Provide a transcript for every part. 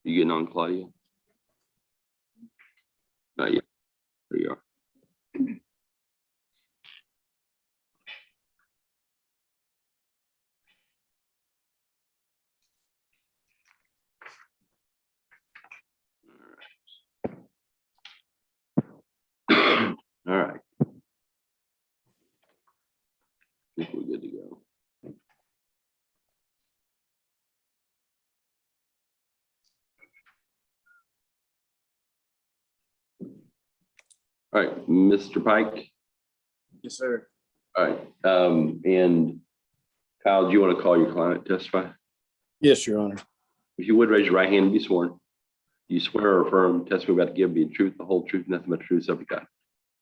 You getting on, Claudia? Not yet. There you are. All right. I think we're good to go. All right, Mr. Pike. Yes, sir. All right. And Kyle, do you want to call your client to testify? Yes, Your Honor. If you would raise your right hand and be sworn. You swear or affirm testimony about to give be the truth, the whole truth, nothing but the truth, so help you God.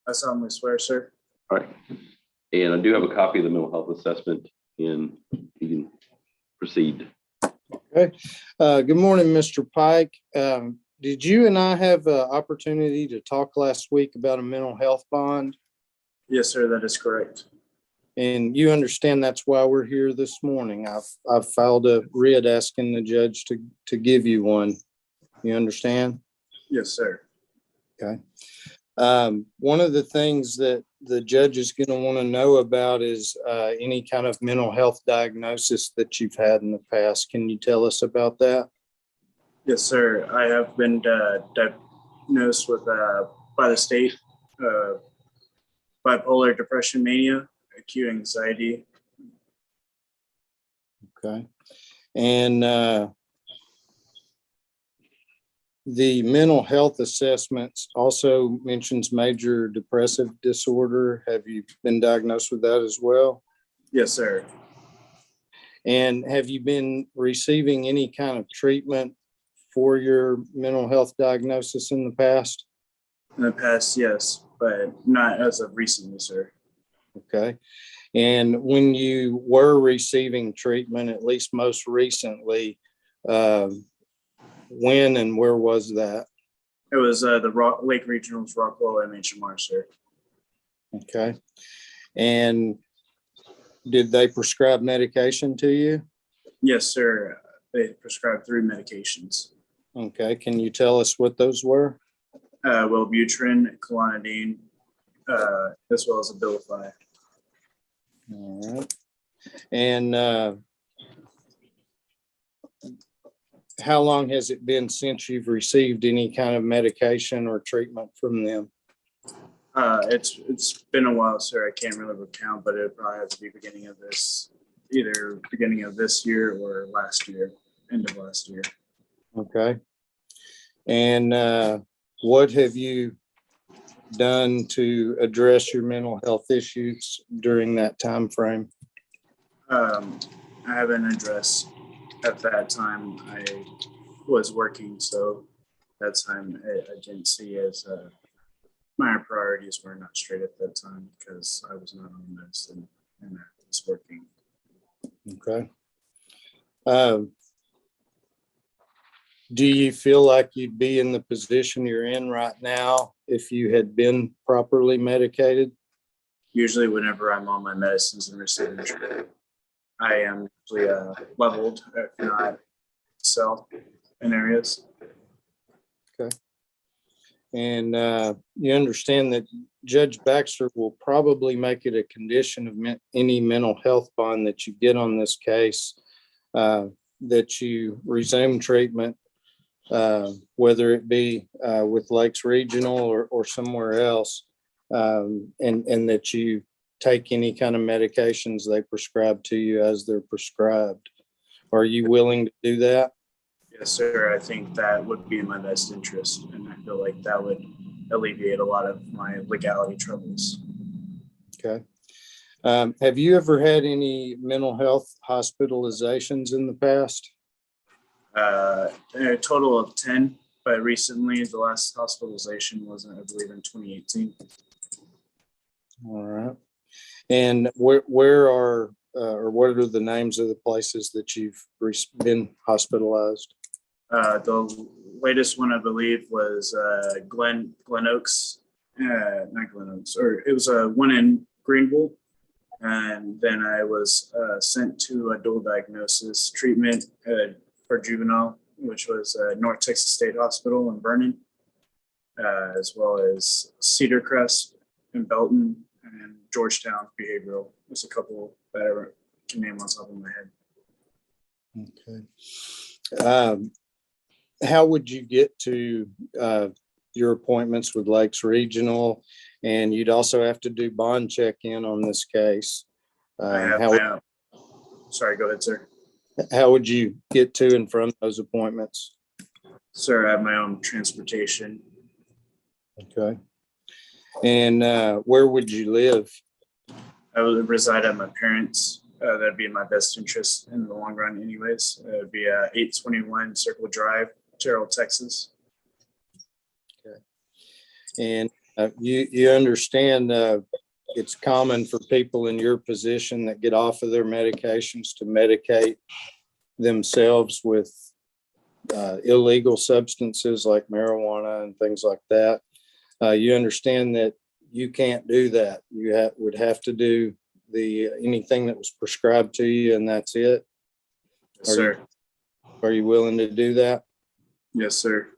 I solemnly swear, sir. All right. And I do have a copy of the mental health assessment, and you can proceed. Okay. Good morning, Mr. Pike. Did you and I have an opportunity to talk last week about a mental health bond? Yes, sir. That is correct. And you understand that's why we're here this morning. I've filed a writ asking the judge to give you one. You understand? Yes, sir. Okay. One of the things that the judge is going to want to know about is any kind of mental health diagnosis that you've had in the past. Can you tell us about that? Yes, sir. I have been diagnosed with by the state bipolar depression mania, acute anxiety. Okay. And the mental health assessments also mentions major depressive disorder. Have you been diagnosed with that as well? Yes, sir. And have you been receiving any kind of treatment for your mental health diagnosis in the past? In the past, yes, but not as of recently, sir. Okay. And when you were receiving treatment, at least most recently, when and where was that? It was the Lake Regional's Rockwell MHMR, sir. Okay. And did they prescribe medication to you? Yes, sir. They prescribed 3 medications. Okay. Can you tell us what those were? Wellbutrin, clonidine, as well as Abilify. All right. And how long has it been since you've received any kind of medication or treatment from them? It's been a while, sir. I can't really count, but it probably has to be either beginning of this year or last year, end of last year. Okay. And what have you done to address your mental health issues during that time frame? I haven't addressed at that time. I was working, so that time I didn't see as my priorities were not straight at that time because I was not on medicine and I was working. Okay. Do you feel like you'd be in the position you're in right now if you had been properly medicated? Usually whenever I'm on my medicines and receiving treatment, I am usually leveled, if not excel in areas. Okay. And you understand that Judge Baxter will probably make it a condition of any mental health bond that you get on this case, that you resume treatment, whether it be with Lakes Regional or somewhere else, and that you take any kind of medications they prescribe to you as they're prescribed. Are you willing to do that? Yes, sir. I think that would be in my best interest, and I feel like that would alleviate a lot of my legality troubles. Okay. Have you ever had any mental health hospitalizations in the past? A total of 10, but recently the last hospitalization was, I believe, in 2018. All right. And where are or what are the names of the places that you've been hospitalized? The latest one, I believe, was Glen Oaks, not Glen Oaks, or it was one in Greenville. And then I was sent to a dual diagnosis treatment for juvenile which was North Texas State Hospital in Vernon, as well as Cedar Crest in Belton, and Georgetown Behavioral. There's a couple that I can name on top of my head. Okay. How would you get to your appointments with Lakes Regional? And you'd also have to do bond check-in on this case. I have How, my own. Sorry, go ahead, sir. how would you get to and from those appointments? Sir, I have my own transportation. Okay. And where would you live? I would reside at my parents'. That'd be in my best interest in the long run anyways. It would be 821 Circle Drive, Terrell, Texas. Okay. And you understand it's common for people in your position that get off of their medications to medicate themselves with illegal substances like marijuana and things like that. You understand that you can't do that. You would have to do anything that was prescribed to you, and that's it. Yes, sir. Are you willing to do that? Yes, sir.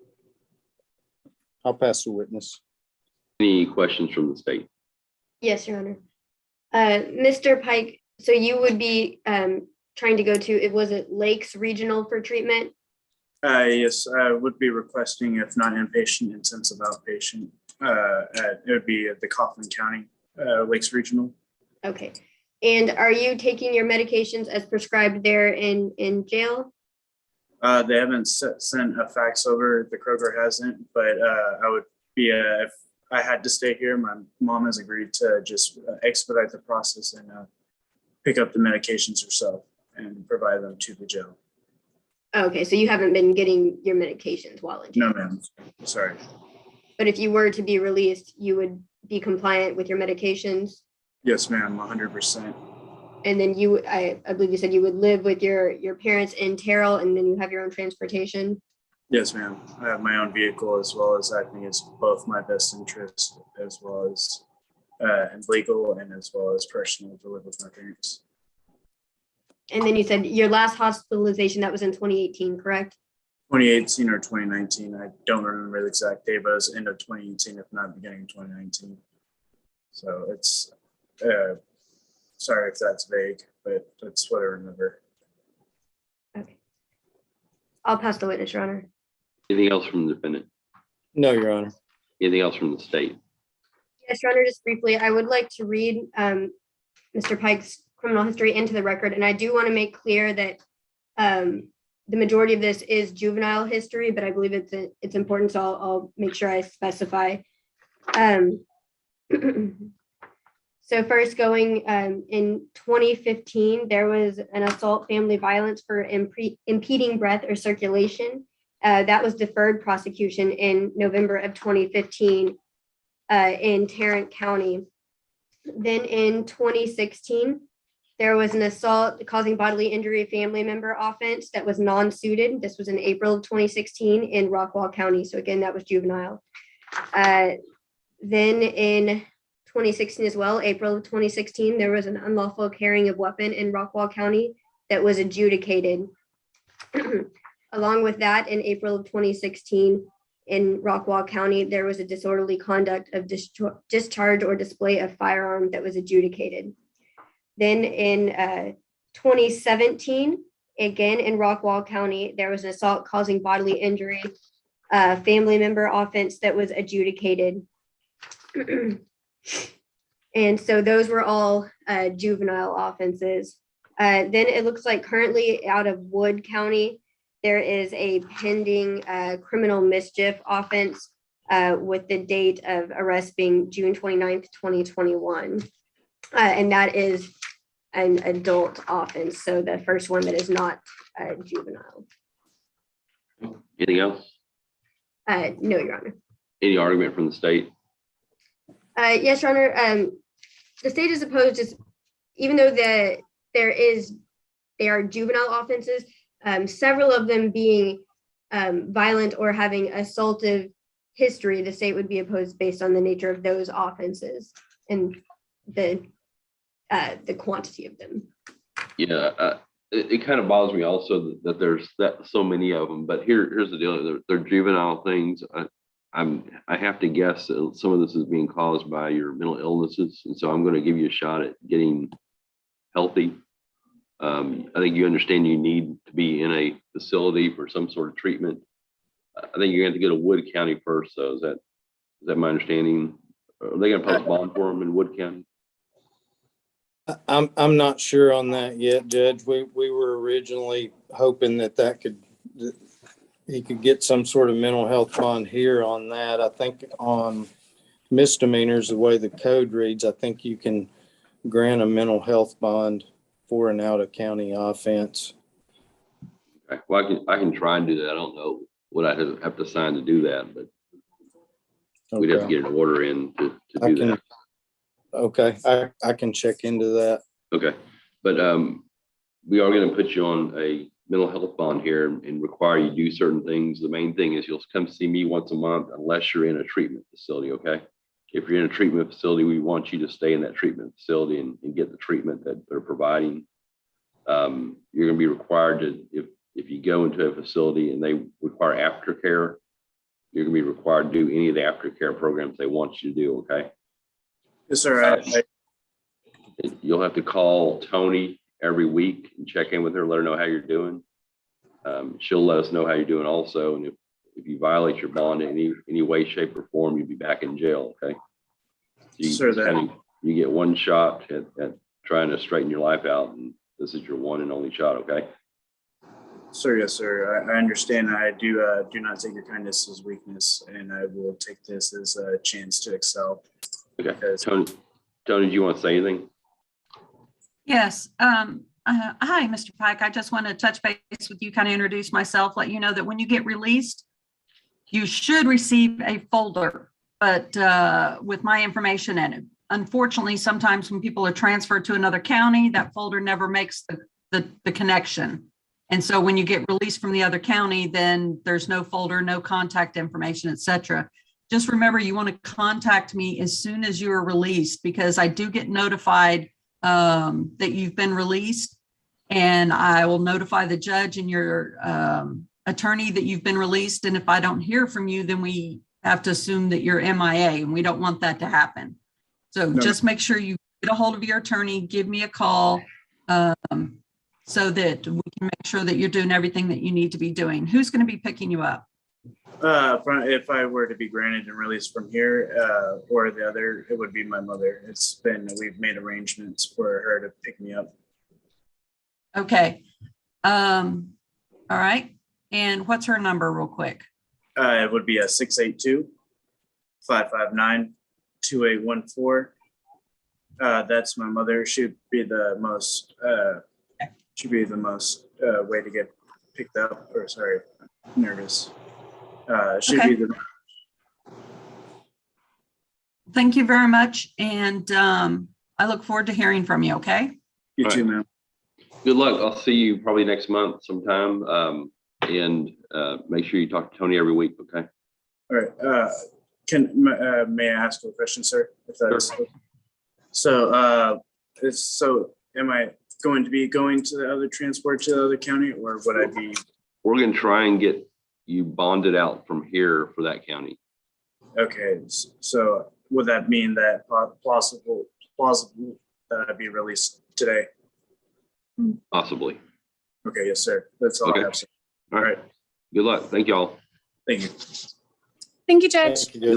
I'll pass the witness. Any questions from the state? Yes, Your Honor. Mr. Pike, so you would be trying to go to, was it Lakes Regional for treatment? Yes, I would be requesting, if not inpatient, intensive outpatient. It would be at the Coughlin County Lakes Regional. Okay. And are you taking your medications as prescribed there in jail? They haven't sent a fax over. The Kroger hasn't, but I would be, if I had to stay here, my mom has agreed to just expedite the process and pick up the medications herself and provide them to the jail. Okay, so you haven't been getting your medications while in jail? No, ma'am. Sorry. But if you were to be released, you would be compliant with your medications? Yes, ma'am, 100%. And then I believe you said you would live with your parents in Terrell, and then you have your own transportation? Yes, ma'am. I have my own vehicle, as well as I think it's both my best interest, as well as legal and as well as personal, to live with my parents. And then you said your last hospitalization, that was in 2018, correct? 2018 or 2019. I don't remember the exact day, but it was end of 2018, if not beginning of 2019. So it's, sorry if that's vague, but that's what I remember. Okay. I'll pass the witness, Your Honor. Anything else from the defendant? No, Your Honor. Anything else from the state? Yes, Your Honor, just briefly, I would like to read Mr. Pike's criminal history into the record. And I do want to make clear that the majority of this is juvenile history, but I believe it's important, so I'll make sure I specify. So first, going in 2015, there was an assault family violence for impeding breath or circulation. That was deferred prosecution in November of 2015 in Tarrant County. Then in 2016, there was an assault causing bodily injury family member offense that was non-suited. This was in April of 2016 in Rockwall County. So again, that was juvenile. Then in 2016 as well, April of 2016, there was an unlawful carrying of weapon in Rockwall County that was adjudicated. Along with that, in April of 2016, in Rockwall County, there was a disorderly conduct of discharge or display of firearm that was adjudicated. Then in 2017, again in Rockwall County, there was an assault causing bodily injury, family member offense that was adjudicated. And so those were all juvenile offenses. Then it looks like currently out of Wood County, there is a pending criminal mischief offense with the date of arrest being June 29th, 2021. And that is an adult offense. So the first one that is not juvenile. Anything else? No, Your Honor. Any argument from the state? Yes, Your Honor. The state is opposed, even though they are juvenile offenses, several of them being violent or having assaultive history, the state would be opposed based on the nature of those offenses and the quantity of them. Yeah, it kind of bothers me also that there's so many of them, but here's the deal. They're juvenile things. I have to guess that some of this is being caused by your mental illnesses. And so I'm going to give you a shot at getting healthy. I think you understand you need to be in a facility for some sort of treatment. I think you're going to have to go to Wood County first, though. Is that my understanding? Are they going to post a bond for them in Wood County? I'm not sure on that yet, Judge. We were originally hoping that he could get some sort of mental health bond here on that. I think on misdemeanors, the way the code reads, I think you can grant a mental health bond for an out-of-county offense. Okay. Well, I can try and do that. I don't know what I have to sign to do that, but we'd have to get an order in to do that. Okay, I can check into that. Okay, but we are going to put you on a mental health bond here and require you do certain things. The main thing is you'll come see me once a month unless you're in a treatment facility, okay? If you're in a treatment facility, we want you to stay in that treatment facility and get the treatment that they're providing. You're going to be required to, if you go into a facility and they require aftercare, you're going to be required to do any of the aftercare programs they want you to do, okay? Yes, sir. You'll have to call Tony every week and check in with her, let her know how you're doing. She'll let us know how you're doing also. And if you violate your bond in any way, shape, or form, you'll be back in jail, okay? You get one shot at trying to straighten your life out, and this is your one and only shot, okay? Sir, yes, sir. I understand. I do not take your kindness as weakness, and I will take this as a chance to excel. Okay, Tony, do you want to say anything? Yes. Hi, Mr. Pike. I just want to touch base with you, kind of introduce myself, let you know that when you get released, you should receive a folder, but with my information in it. Unfortunately, sometimes when people are transferred to another county, that folder never makes the connection. And so when you get released from the other county, then there's no folder, no contact information, et cetera. Just remember, you want to contact me as soon as you are released, because I do get notified that you've been released, and I will notify the judge and your attorney that you've been released. And if I don't hear from you, then we have to assume that you're MIA, and we don't want that to happen. So just make sure you get a hold of your attorney, give me a call, so that we can make sure that you're doing everything that you need to be doing. Who's going to be picking you up? If I were to be granted and released from here or the other, it would be my mother. We've made arrangements for her to pick me up. Okay. All right. And what's her number real quick? It would be a 682-559-2814. That's my mother. She'd be the most way to get picked up, or sorry, nervous. Okay. Thank you very much. And I look forward to hearing from you. Okay. You too, ma'am. Good luck. I'll see you probably next month sometime. And make sure you talk to Tony every week. Okay. All right. May I ask you a question, sir? If that's Sure. So, am I going to be going to the other transport to the other county, or would I be? We're going to try and get you bonded out from here for that county. Okay. So would that mean that plausible that I'd be released today? Possibly. Okay. Yes, sir. That's all Okay. I have, sir. All right. Good luck. Thank you all. Thank you. Thank you, Judge. Thank you, Judge.